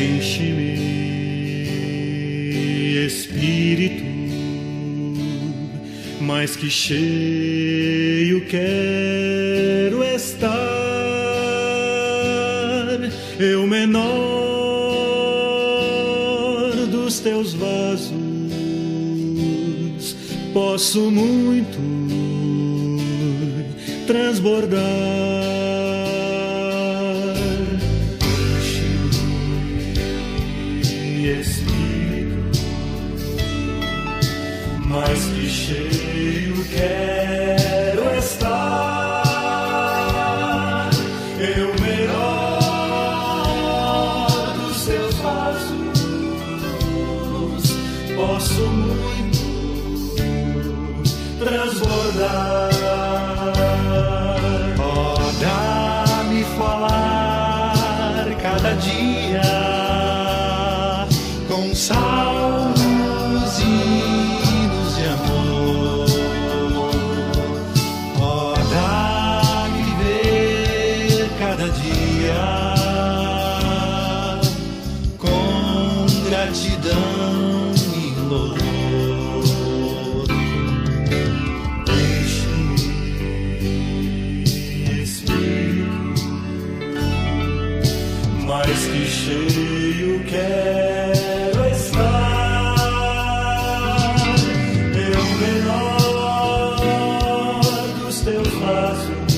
Enche-me, Espírito, mais que cheio quero estar. Eu menor dos teus vasos, posso muito transbordar. Enche-me, Espírito, mais que cheio quero estar. Eu menor dos teus vasos, posso muito transbordar. Dá-me falar cada dia com salmos e hinos de amor. Dá-me viver cada dia com gratidão e louvor. Mais que cheio quero estar. Eu menor dos teus vasos,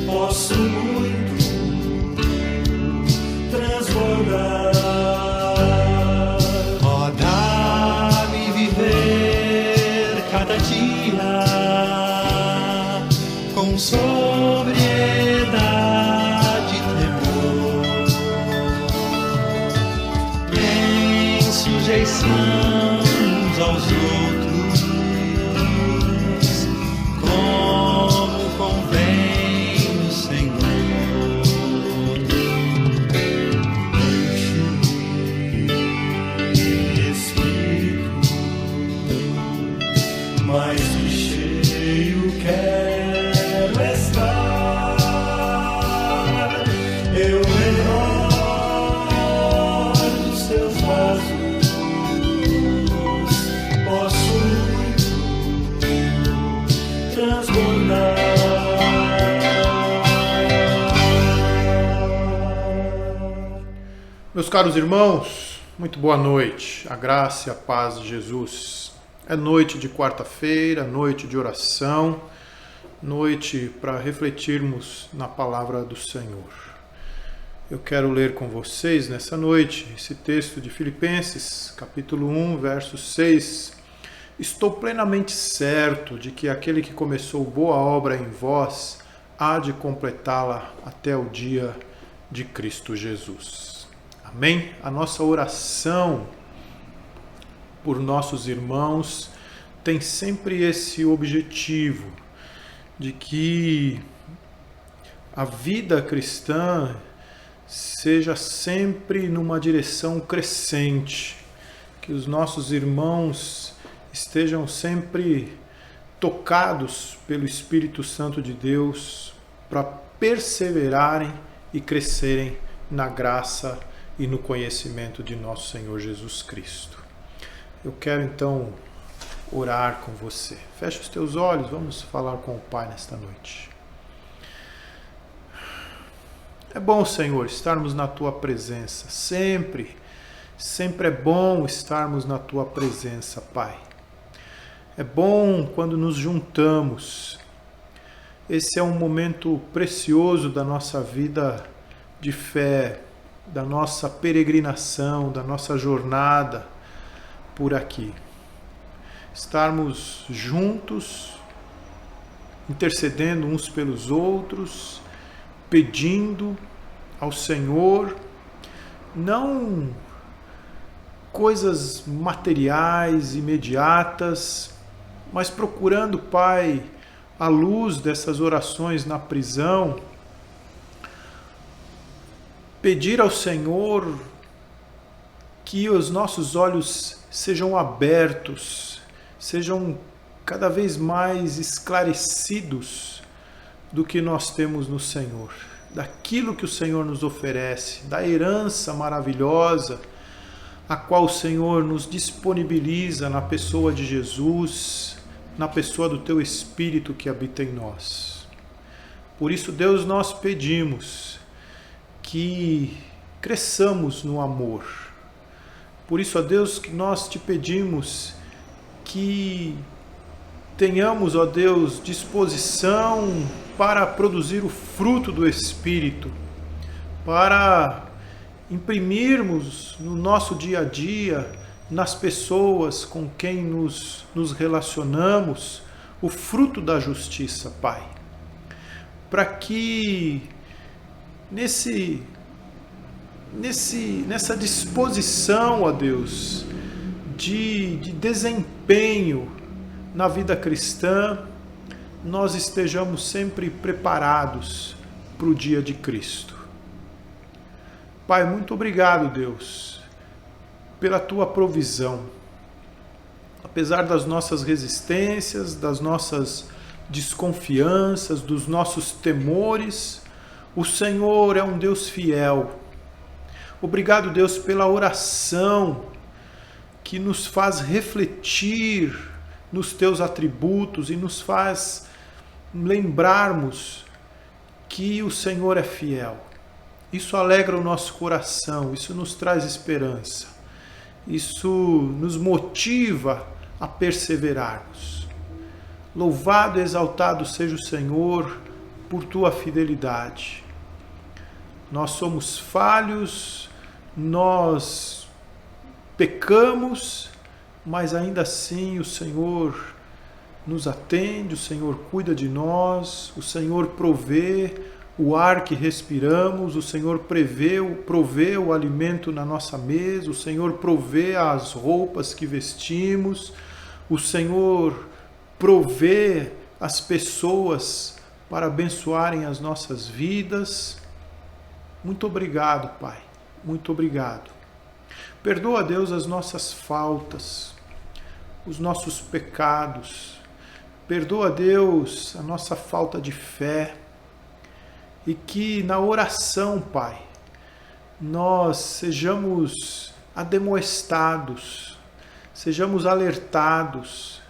posso muito transbordar. Dá-me viver cada dia com sobriedade, sujeição uns aos outros, como convém no Senhor. Enche-me, Espírito, mais que cheio quero estar. Eu menor dos teus vasos, Meus caros irmãos, muito boa noite, a graça e a paz de Jesus. É noite de quarta-feira, noite de oração, noite para refletirmos na palavra do Senhor. Eu quero ler com vocês nessa noite esse texto de Filipenses, capítulo 1, verso 6. Estou plenamente certo de que aquele que começou boa obra em vós há de completá-la até o dia de Cristo Jesus. Amém? A nossa oração por nossos irmãos tem sempre esse objetivo de que a vida cristã seja sempre numa direção crescente, que os nossos irmãos estejam sempre tocados pelo Espírito Santo de Deus para perseverarem e crescerem na graça e no conhecimento de nosso Senhor Jesus Cristo. Eu quero então orar com você. Feche os teus olhos, vamos falar com o Pai nesta noite. É bom, Senhor, estarmos na Tua presença, sempre é bom estarmos na Tua presença, Pai. É bom quando nos juntamos. Esse é um momento precioso da nossa vida de fé, da nossa peregrinação, da nossa jornada por aqui. Estarmos juntos, intercedendo uns pelos outros, pedindo ao Senhor, não coisas materiais, imediatas, mas procurando, Pai, à luz dessas orações na prisão, pedir ao Senhor que os nossos olhos sejam abertos, sejam cada vez mais esclarecidos do que nós temos no Senhor. daquilo que o Senhor nos oferece, da herança maravilhosa, a qual o Senhor nos disponibiliza na pessoa de Jesus, na pessoa do Teu Espírito que habita em nós. Por isso, Deus, nós pedimos que cresçamos no amor. Por isso, ó Deus, que nós te pedimos que tenhamos, ó Deus, disposição para produzir o fruto do Espírito, para imprimirmos no nosso dia a dia, nas pessoas com quem nos relacionamos, o fruto da justiça, Pai. Para que nessa disposição, ó Deus, de desempenho na vida cristã, nós estejamos sempre preparados para o dia de Cristo. Pai, muito obrigado, Deus, pela Tua provisão. Apesar das nossas resistências, das nossas desconfianças, dos nossos temores, o Senhor é um Deus fiel. Obrigado, Deus, pela oração que nos faz refletir nos Teus atributos e nos faz lembrarmos que o Senhor é fiel. Isso alegra o nosso coração, isso nos traz esperança, isso nos motiva a perseverarmos. Louvado e exaltado seja o Senhor por Tua fidelidade. Nós somos falhos, nós pecamos, mas ainda assim o Senhor nos atende, o Senhor cuida de nós, o Senhor provê o ar que respiramos, o Senhor provê o alimento na nossa mesa, o Senhor provê as roupas que vestimos, o Senhor provê as pessoas para abençoarem as nossas vidas. Muito obrigado, Pai, muito obrigado. Perdoa, Deus, as nossas faltas, os nossos pecados. Perdoa, Deus, a nossa falta de fé. E que na oração, Pai, nós sejamos ademoestados, sejamos alertados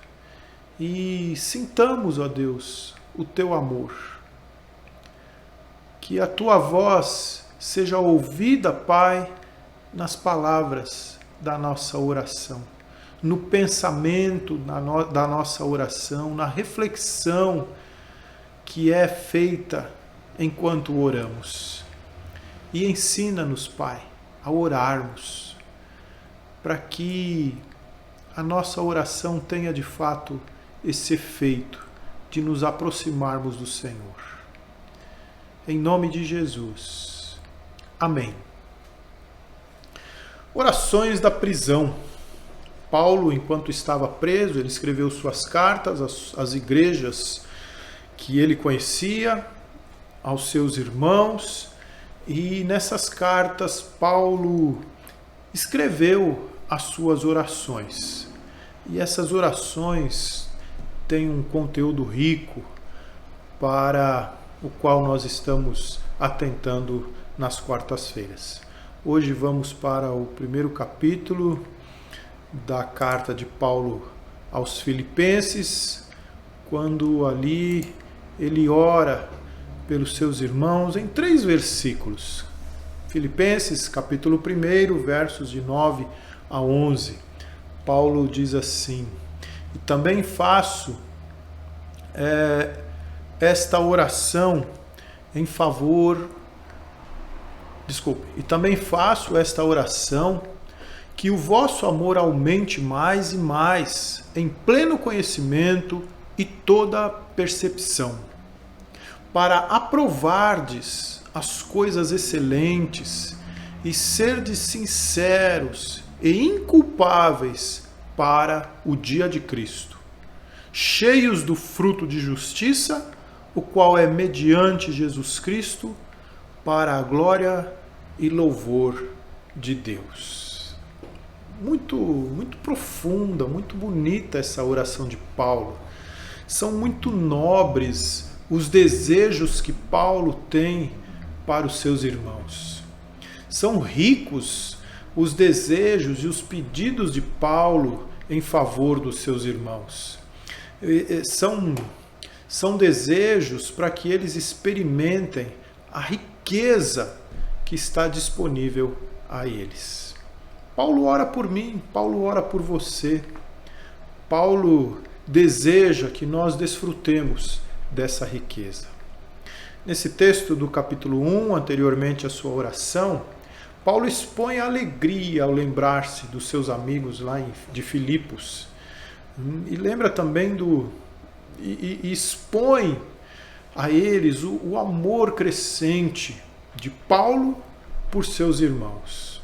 e sintamos, ó Deus, o Teu amor. Que a Tua voz seja ouvida, Pai, nas palavras da nossa oração, no pensamento da nossa oração, na reflexão que é feita enquanto oramos. E ensina-nos, Pai, a orarmos, para que a nossa oração tenha de fato esse efeito de nos aproximarmos do Senhor. Em nome de Jesus. Amém. Orações da prisão. Paulo, enquanto estava preso, ele escreveu suas cartas às igrejas que ele conhecia, aos seus irmãos, e nessas cartas Paulo escreveu as suas orações. E essas orações têm um conteúdo rico para o qual nós estamos atentando nas quartas-feiras. Hoje vamos para o primeiro capítulo da carta de Paulo aos Filipenses, quando ali ele ora pelos seus irmãos em 3 versículos. Filipenses, capítulo 1, versos de 9 a 11. Paulo diz assim: E também faço esta oração em favor... E também faço esta oração, que o vosso amor aumente mais e mais, em pleno conhecimento e toda percepção, para aprovardes as coisas excelentes e serdes sinceros e inculpáveis para o dia de Cristo, cheios do fruto de justiça, o qual é mediante Jesus Cristo, para a glória e louvor de Deus. Muito profunda, muito bonita essa oração de Paulo. São muito nobres os desejos que Paulo tem para os seus irmãos. São ricos os desejos e os pedidos de Paulo em favor dos seus irmãos. São desejos para que eles experimentem a riqueza que está disponível a eles. Paulo ora por mim, Paulo ora por você. Paulo deseja que nós desfrutemos dessa riqueza. Nesse texto do capítulo 1, anteriormente à sua oração, Paulo expõe a alegria ao lembrar-se dos seus amigos lá de Filipos. E lembra também e expõe a eles o amor crescente de Paulo por seus irmãos.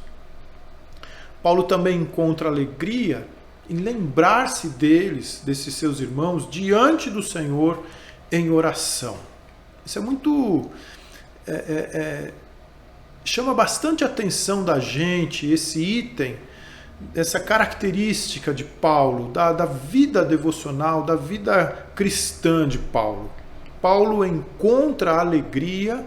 Paulo também encontra alegria em lembrar-se deles, desses seus irmãos, diante do Senhor em oração. Isso é muito... chama bastante a atenção da gente, esse item, essa característica de Paulo, da vida devocional, da vida cristã de Paulo. Paulo encontra alegria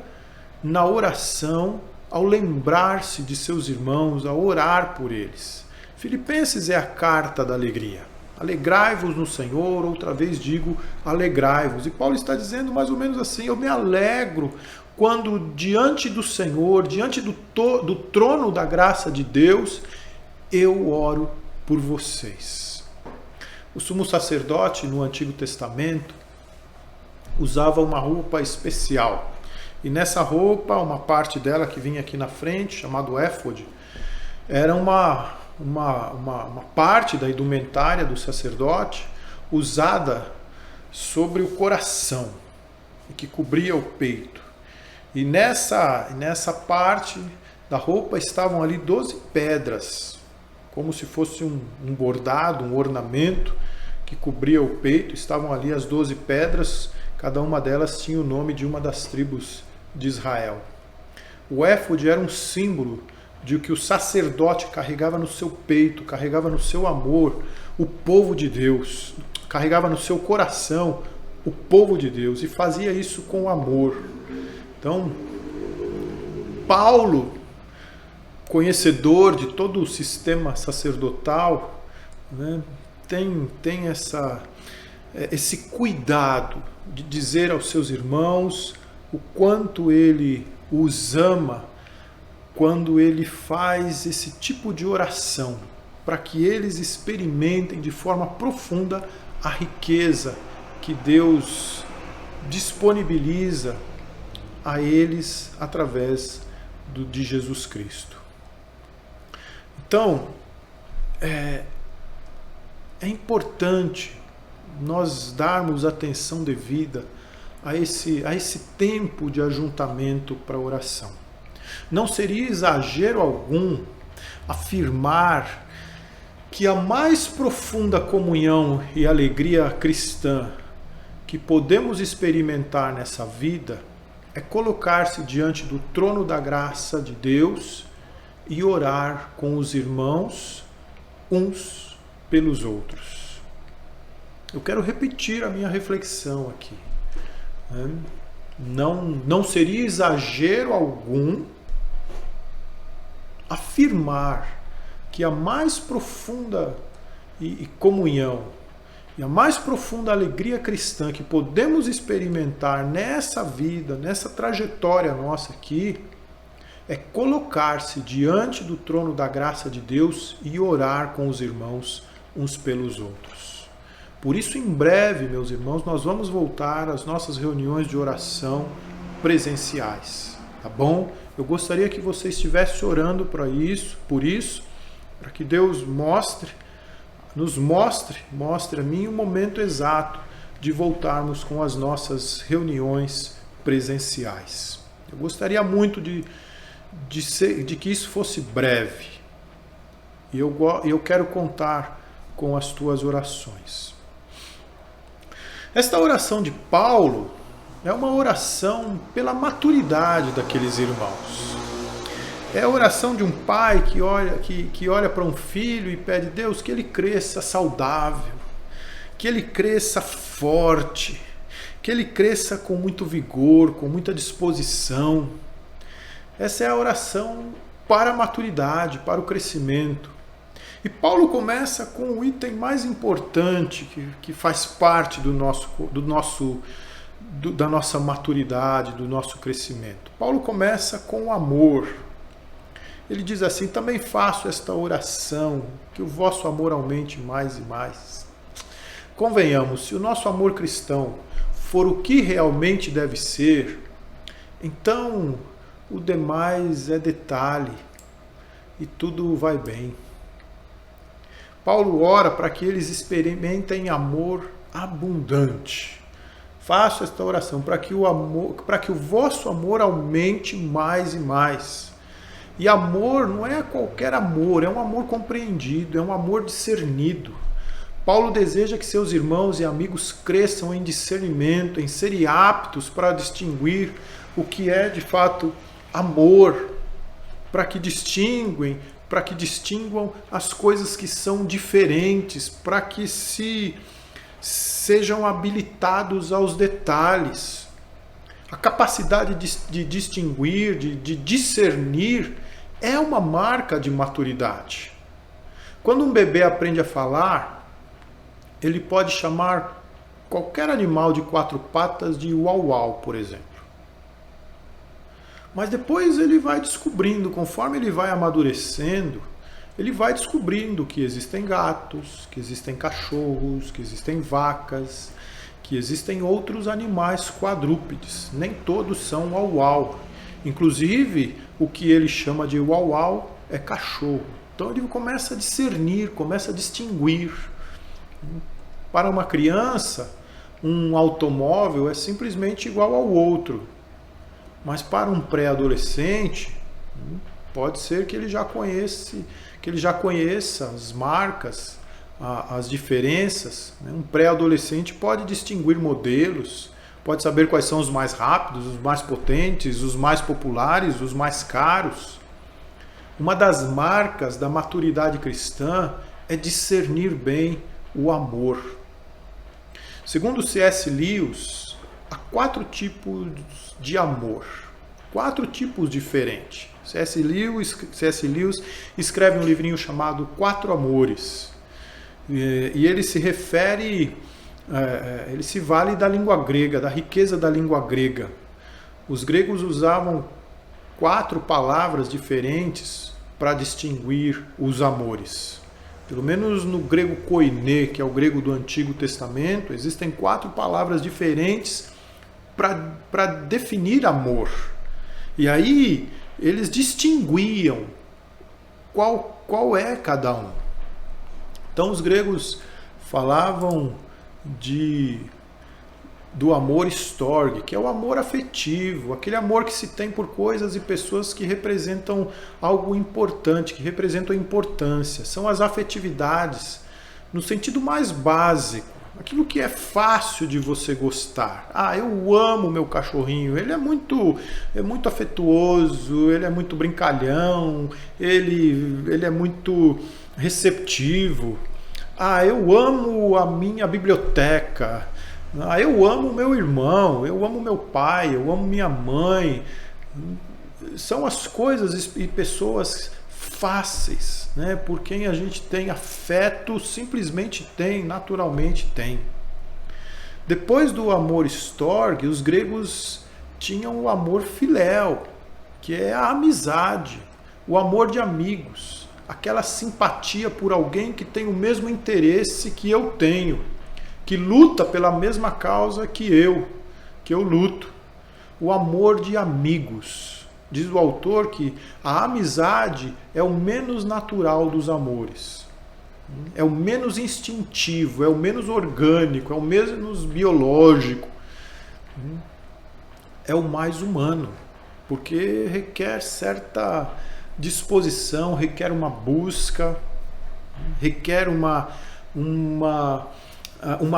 na oração ao lembrar-se de seus irmãos, ao orar por eles. Filipenses é a carta da alegria. Alegrai-vos no Senhor, outra vez digo, alegrai-vos. E Paulo está dizendo mais ou menos assim, eu me alegro quando diante do Senhor, diante do trono da graça de Deus, eu oro por vocês. O sumo sacerdote no Antigo Testamento usava uma roupa especial. E nessa roupa, uma parte dela que vinha aqui na frente, chamado éfode, era uma parte da indumentária do sacerdote usada sobre o coração e que cobria o peito. E nessa parte da roupa estavam ali 12 pedras, como se fosse um bordado, um ornamento que cobria o peito. Estavam ali as 12 pedras, cada uma delas tinha o nome de uma das tribos de Israel. O éfode era um símbolo de que o sacerdote carregava no seu peito, carregava no seu amor o povo de Deus, carregava no seu coração o povo de Deus e fazia isso com amor. Então, Paulo, conhecedor de todo o sistema sacerdotal, né, tem esse cuidado de dizer aos seus irmãos o quanto ele os ama quando ele faz esse tipo de oração, para que eles experimentem de forma profunda a riqueza que Deus disponibiliza a eles através de Jesus Cristo. Então, é importante nós darmos atenção devida a esse tempo de ajuntamento para oração. Não seria exagero algum afirmar que a mais profunda comunhão e alegria cristã que podemos experimentar nessa vida é colocar-se diante do trono da graça de Deus e orar com os irmãos uns pelos outros. Eu quero repetir a minha reflexão aqui. Não seria exagero algum afirmar que a mais profunda comunhão e a mais profunda alegria cristã que podemos experimentar nessa vida, nessa trajetória nossa aqui, é colocar-se diante do trono da graça de Deus e orar com os irmãos uns pelos outros. Por isso, em breve, meus irmãos, nós vamos voltar às nossas reuniões de oração presenciais, tá bom? Eu gostaria que você estivesse orando por isso, para que Deus mostre a mim o momento exato de voltarmos com as nossas reuniões presenciais. Eu gostaria muito de que isso fosse breve. E eu quero contar com as tuas orações. Esta oração de Paulo é uma oração pela maturidade daqueles irmãos. É a oração de um pai que olha para um filho e pede: Deus, que ele cresça saudável, que ele cresça forte, que ele cresça com muito vigor, com muita disposição, Essa é a oração para a maturidade, para o crescimento. E Paulo começa com o item mais importante que faz parte da nossa maturidade, do nosso crescimento. Paulo começa com o amor. Ele diz assim: também faço esta oração, que o vosso amor aumente mais e mais. Convenhamos, se o nosso amor cristão for o que realmente deve ser, então o demais é detalhe e tudo vai bem. Paulo ora para que eles experimentem amor abundante. Faço esta oração para que o vosso amor aumente mais e mais. E amor não é qualquer amor, é um amor compreendido, é um amor discernido. Paulo deseja que seus irmãos e amigos cresçam em discernimento, em serem aptos para distinguir o que é de fato amor, para que distinguam as coisas que são diferentes, para que sejam habilitados aos detalhes. A capacidade de distinguir, de discernir, é uma marca de maturidade. Quando um bebê aprende a falar, ele pode chamar qualquer animal de 4 patas de uau-uau, por exemplo. Mas depois ele vai descobrindo, conforme ele vai amadurecendo, ele vai descobrindo que existem gatos, que existem cachorros, que existem vacas, que existem outros animais quadrúpedes. Nem todos são uau-uau. Inclusive, o que ele chama de uau-uau é cachorro. Então ele começa a discernir, começa a distinguir. Para uma criança, um automóvel é simplesmente igual ao outro. Mas para um pré-adolescente, pode ser que ele já conheça as marcas, as diferenças. Um pré-adolescente pode distinguir modelos, pode saber quais são os mais rápidos, os mais potentes, os mais populares, os mais caros. Uma das marcas da maturidade cristã é discernir bem o amor. Segundo C.S. Lewis, há 4 tipos de amor, 4 tipos diferentes. C.S. Lewis escreve um livrinho chamado 4 Amores, e ele se refere, ele se vale da língua grega, da riqueza da língua grega. Os gregos usavam 4 palavras diferentes para distinguir os amores. Pelo menos no grego koiné, que é o grego do Antigo Testamento, existem 4 palavras diferentes para definir amor. E aí eles distinguiam qual é cada um. Então os gregos falavam do amor storge, que é o amor afetivo, aquele amor que se tem por coisas e pessoas que representam algo importante, que representam importância. São as afetividades no sentido mais básico, aquilo que é fácil de você gostar. Eu amo meu cachorrinho, ele é muito afetuoso, ele é muito brincalhão, ele é muito receptivo. Eu amo a minha biblioteca. Eu amo meu irmão, eu amo meu pai, eu amo minha mãe. São as coisas e pessoas fáceis, né? Por quem a gente tem afeto, simplesmente tem, naturalmente tem. Depois do amor storge, os gregos tinham o amor filéu, que é a amizade, o amor de amigos, aquela simpatia por alguém que tem o mesmo interesse que eu tenho, que luta pela mesma causa que eu luto. O amor de amigos. Diz o autor que a amizade é o menos natural dos amores. É o menos instintivo, é o menos orgânico, é o menos biológico. É o mais humano, porque requer certa disposição, requer uma busca, requer uma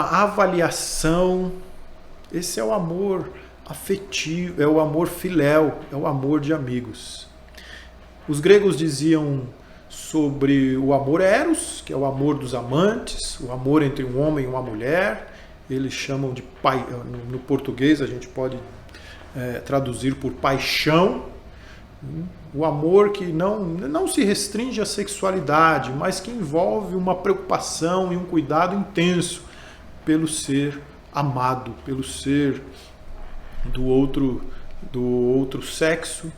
avaliação. Esse é o amor afetivo, é o amor filéu, é o amor de amigos. Os gregos diziam sobre o amor eros, que é o amor dos amantes, o amor entre um homem e uma mulher. Eles chamam de no português a gente pode traduzir por paixão. O amor que não se restringe à sexualidade, mas que envolve uma preocupação e um cuidado intenso pelo ser amado, pelo ser do outro sexo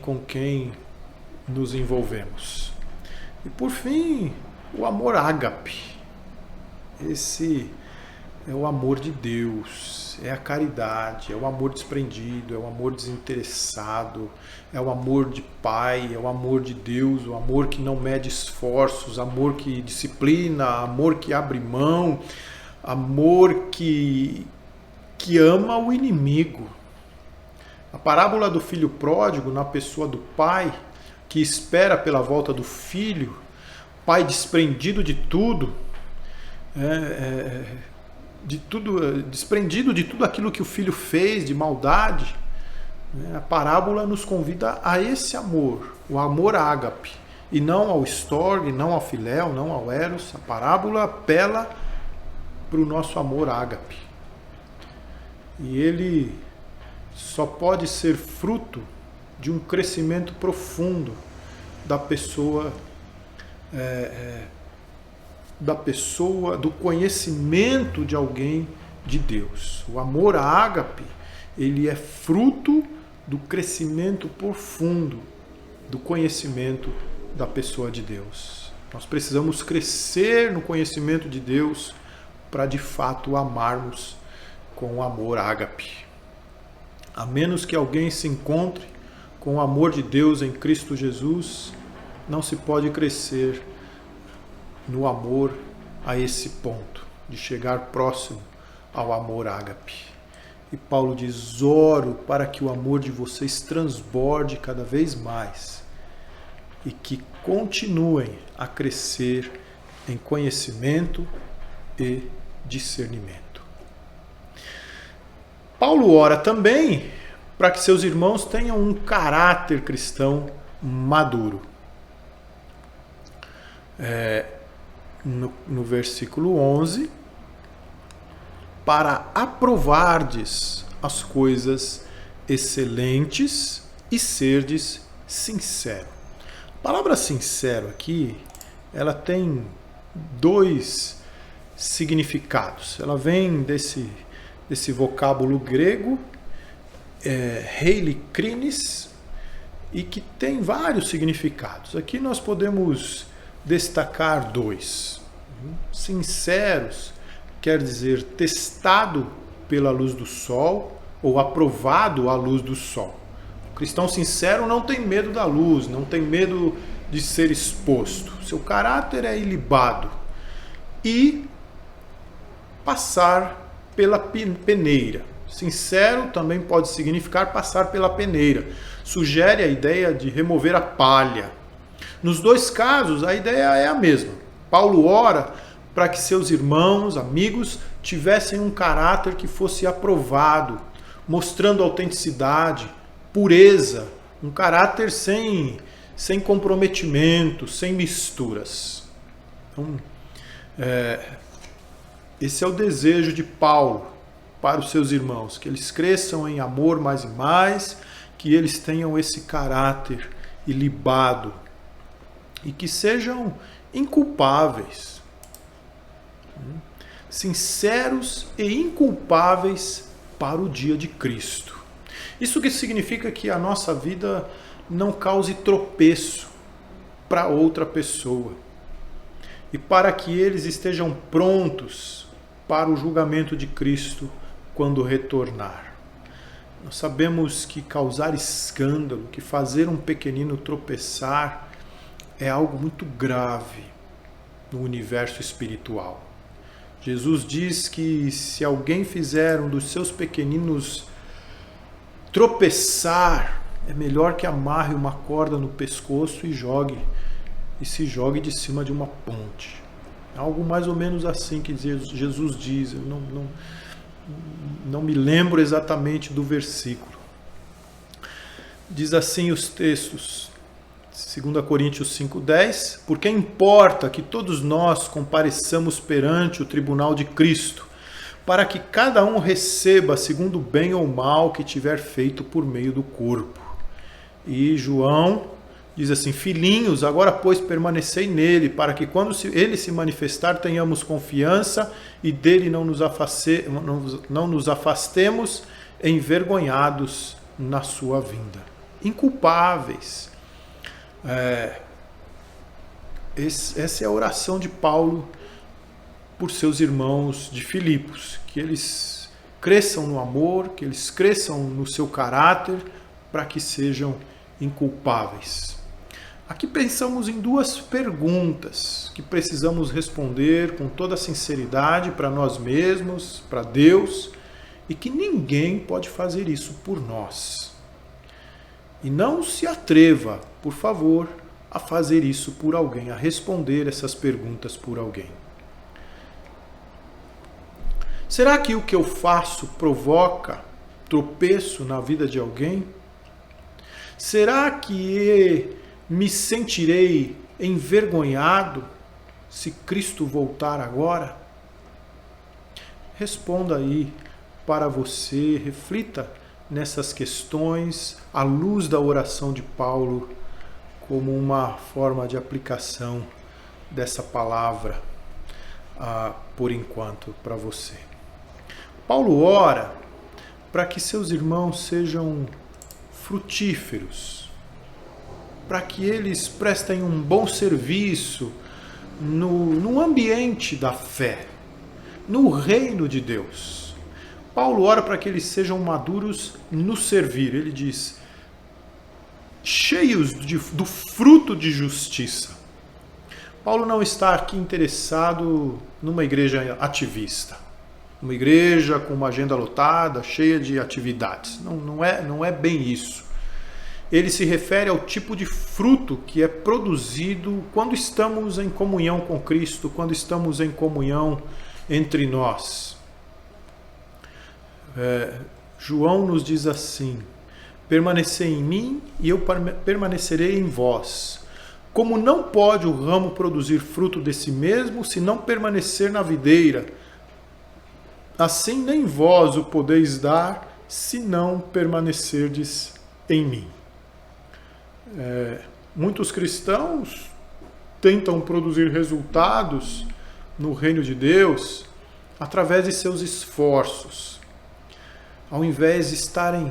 com quem nos envolvemos. E por fim, o amor ágape. Esse é o amor de Deus, é a caridade, é o amor desprendido, é o amor desinteressado, é o amor de Pai, é o amor de Deus, o amor que não mede esforços, amor que disciplina, amor que abre mão, amor que ama o inimigo. A parábola do filho pródigo, na pessoa do pai, que espera pela volta do filho, pai desprendido de tudo, desprendido de tudo aquilo que o filho fez de maldade. A parábola nos convida a esse amor, o amor ágape, e não ao storge, não ao filéu, não ao eros. A parábola apela para o nosso amor ágape. E ele só pode ser fruto de um crescimento profundo da pessoa, do conhecimento de alguém de Deus. O amor ágape, ele é fruto do crescimento profundo do conhecimento da pessoa de Deus. Nós precisamos crescer no conhecimento de Deus para de fato amarmos com o amor ágape. A menos que alguém se encontre com o amor de Deus em Cristo Jesus, não se pode crescer no amor a esse ponto, de chegar próximo ao amor ágape. E Paulo diz: oro para que o amor de vocês transborde cada vez mais e que continuem a crescer em conhecimento e discernimento. Paulo ora também para que seus irmãos tenham um caráter cristão maduro. No versículo 11, para aprovardes as coisas excelentes e serdes sincero. A palavra sincero aqui, ela tem dois significados. Ela vem desse vocábulo grego, heilikrinis, e que tem vários significados. Aqui nós podemos destacar dois. Sinceros quer dizer testado pela luz do sol ou aprovado à luz do sol. O cristão sincero não tem medo da luz, não tem medo de ser exposto. Seu caráter é ilibado. E passar pela peneira. Sincero também pode significar passar pela peneira. Sugere a ideia de remover a palha. Nos dois casos, a ideia é a mesma. Paulo ora para que seus irmãos, amigos, tivessem um caráter que fosse aprovado, mostrando autenticidade, pureza, um caráter sem comprometimento, sem misturas. Então, esse é o desejo de Paulo para os seus irmãos, que eles cresçam em amor mais e mais, que eles tenham esse caráter ilibado e que sejam inculpáveis, sinceros e inculpáveis para o dia de Cristo. Isso que significa que a nossa vida não cause tropeço para outra pessoa e para que eles estejam prontos para o julgamento de Cristo quando retornar. Nós sabemos que causar escândalo, que fazer um pequenino tropeçar é algo muito grave no universo espiritual. Jesus diz que se alguém fizer um dos seus pequeninos tropeçar, é melhor que amarre uma corda no pescoço e se jogue de cima de uma ponte. Algo mais ou menos assim que Jesus diz. Eu não me lembro exatamente do versículo. Diz assim os textos, 2 Coríntios 5,10: porque importa que todos nós compareçamos perante o tribunal de Cristo, para que cada um receba segundo o bem ou mal que tiver feito por meio do corpo. E João diz assim: filhinhos, agora pois permanecei nele, para que quando ele se manifestar tenhamos confiança e dele não nos afastemos envergonhados na sua vinda. Inculpáveis. Essa é a oração de Paulo por seus irmãos de Filipos, que eles cresçam no amor, que eles cresçam no seu caráter, para que sejam inculpáveis. Aqui pensamos em duas perguntas que precisamos responder com toda sinceridade para nós mesmos, para Deus, e que ninguém pode fazer isso por nós. E não se atreva, por favor, a fazer isso por alguém, a responder essas perguntas por alguém. Será que o que eu faço provoca tropeço na vida de alguém? Será que me sentirei envergonhado se Cristo voltar agora? Responda aí para você, reflita nessas questões à luz da oração de Paulo como uma forma de aplicação dessa palavra por enquanto para você. Paulo ora para que seus irmãos sejam frutíferos, para que eles prestem um bom serviço no ambiente da fé, no reino de Deus. Paulo ora para que eles sejam maduros no servir. Ele diz: cheios do fruto de justiça. Paulo não está aqui interessado numa igreja ativista, uma igreja com uma agenda lotada, cheia de atividades. Não é bem isso. Ele se refere ao tipo de fruto que é produzido quando estamos em comunhão com Cristo, quando estamos em comunhão entre nós. João nos diz assim: permanecei em mim e eu permanecerei em vós. Como não pode o ramo produzir fruto de si mesmo se não permanecer na videira, assim nem vós o podeis dar se não permanecerdes em mim. Muitos cristãos tentam produzir resultados no reino de Deus através de seus esforços, ao invés de estarem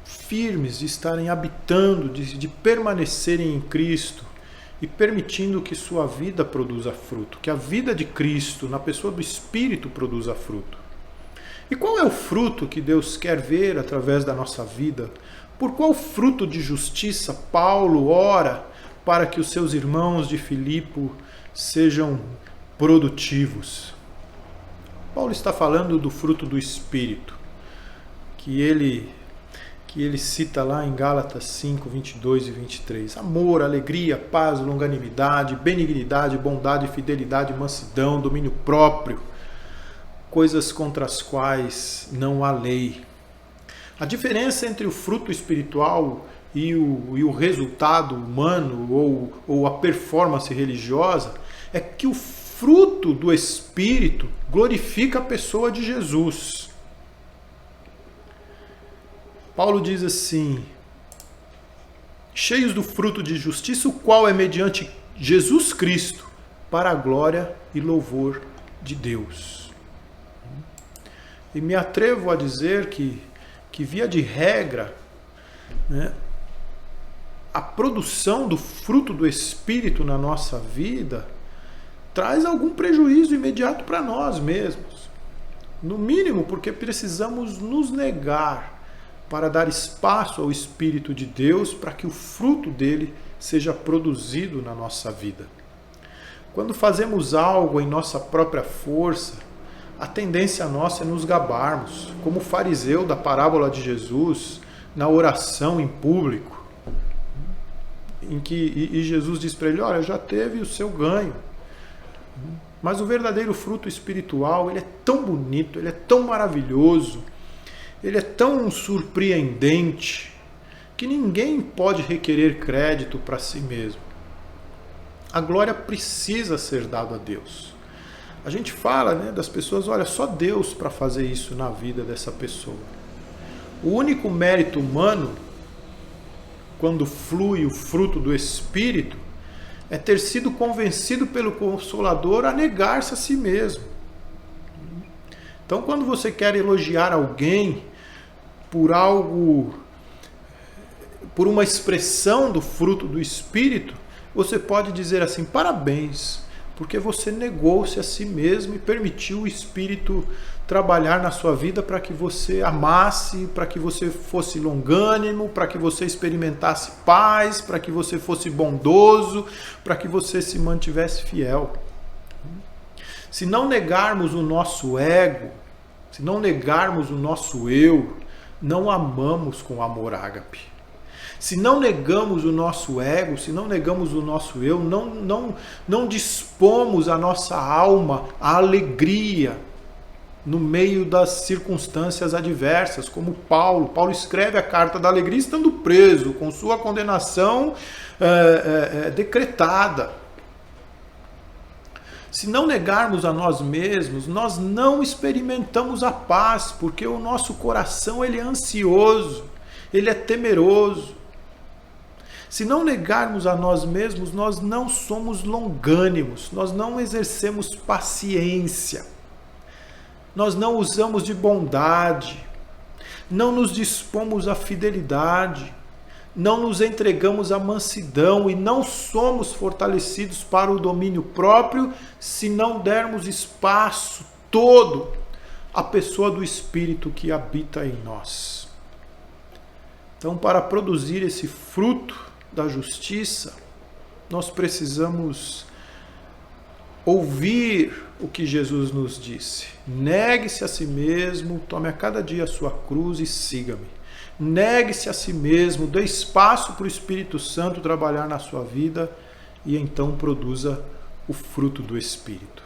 firmes, de estarem habitando, de permanecerem em Cristo e permitindo que sua vida produza fruto, que a vida de Cristo, na pessoa do Espírito, produza fruto. E qual é o fruto que Deus quer ver através da nossa vida? Por qual fruto de justiça Paulo ora para que os seus irmãos de Filipe sejam produtivos? Paulo está falando do fruto do Espírito, que ele cita lá em Gálatas 5, 22 e 23. Amor, alegria, paz, longanimidade, benignidade, bondade, fidelidade, mansidão, domínio próprio, coisas contra as quais não há lei. A diferença entre o fruto espiritual e o resultado humano ou a performance religiosa é que o fruto do Espírito glorifica a pessoa de Jesus. Paulo diz assim: cheios do fruto de justiça, o qual é mediante Jesus Cristo, para a glória e louvor de Deus. E me atrevo a dizer que via de regra, a produção do fruto do Espírito na nossa vida traz algum prejuízo imediato para nós mesmos. No mínimo, porque precisamos nos negar para dar espaço ao Espírito de Deus para que o fruto dele seja produzido na nossa vida. Quando fazemos algo em nossa própria força, a tendência nossa é nos gabarmos, como o fariseu da parábola de Jesus, na oração em público, e Jesus diz para ele: olha, já teve o seu ganho. Mas o verdadeiro fruto espiritual, ele é tão bonito, ele é tão maravilhoso, ele é tão surpreendente, que ninguém pode requerer crédito para si mesmo. A glória precisa ser dada a Deus. A gente fala, das pessoas: olha, só Deus para fazer isso na vida dessa pessoa. O único mérito humano, quando flui o fruto do Espírito, é ter sido convencido pelo Consolador a negar-se a si mesmo. Então, quando você quer elogiar alguém por algo, por uma expressão do fruto do Espírito, você pode dizer assim: parabéns, porque você negou-se a si mesmo e permitiu o Espírito trabalhar na sua vida para que você amasse, para que você fosse longânimo, para que você experimentasse paz, para que você fosse bondoso, para que você se mantivesse fiel. Se não negarmos o nosso ego, se não negarmos o nosso eu, não amamos com amor ágape. Se não negamos o nosso ego, se não negamos o nosso eu, não dispomos a nossa alma à alegria no meio das circunstâncias adversas, como Paulo. Paulo escreve a carta da alegria estando preso, com sua condenação decretada. Se não negarmos a nós mesmos, nós não experimentamos a paz, porque o nosso coração ele é ansioso, ele é temeroso. Se não negarmos a nós mesmos, nós não somos longânimos, nós não exercemos paciência, nós não usamos de bondade, não nos dispomos à fidelidade, não nos entregamos à mansidão e não somos fortalecidos para o domínio próprio se não dermos espaço todo à pessoa do Espírito que habita em nós. Então, para produzir esse fruto da justiça, nós precisamos ouvir o que Jesus nos disse. Negue-se a si mesmo, tome a cada dia a sua cruz e siga-me. Negue-se a si mesmo, dê espaço para o Espírito Santo trabalhar na sua vida e então produza o fruto do Espírito.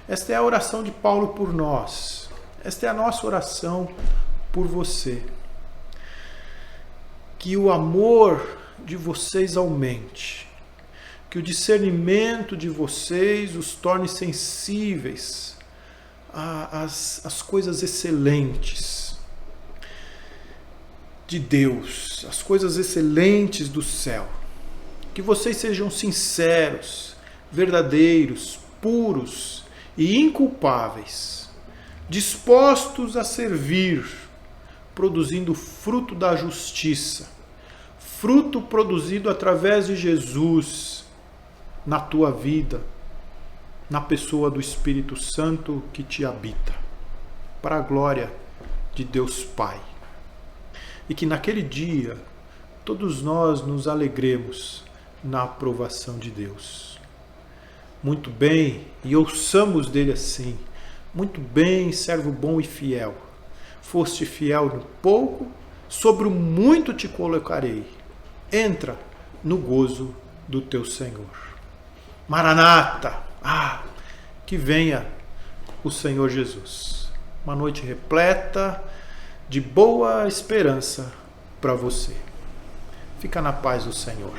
Esta é a oração de Paulo por nós. Esta é a nossa oração por você. Que o amor de vocês aumente, que o discernimento de vocês os torne sensíveis às coisas excelentes de Deus, as coisas excelentes do céu. Que vocês sejam sinceros, verdadeiros, puros e inculpáveis, dispostos a servir, produzindo fruto da justiça, fruto produzido através de Jesus na tua vida, na pessoa do Espírito Santo que te habita, para a glória de Deus Pai. E que naquele dia todos nós nos alegremos na aprovação de Deus. Muito bem, e ouçamos dele assim: muito bem, servo bom e fiel. Foste fiel no pouco, sobre o muito te colocarei. Entra no gozo do teu Senhor. Maranata! Que venha o Senhor Jesus. Uma noite repleta de boa esperança para você. Fica na paz do Senhor.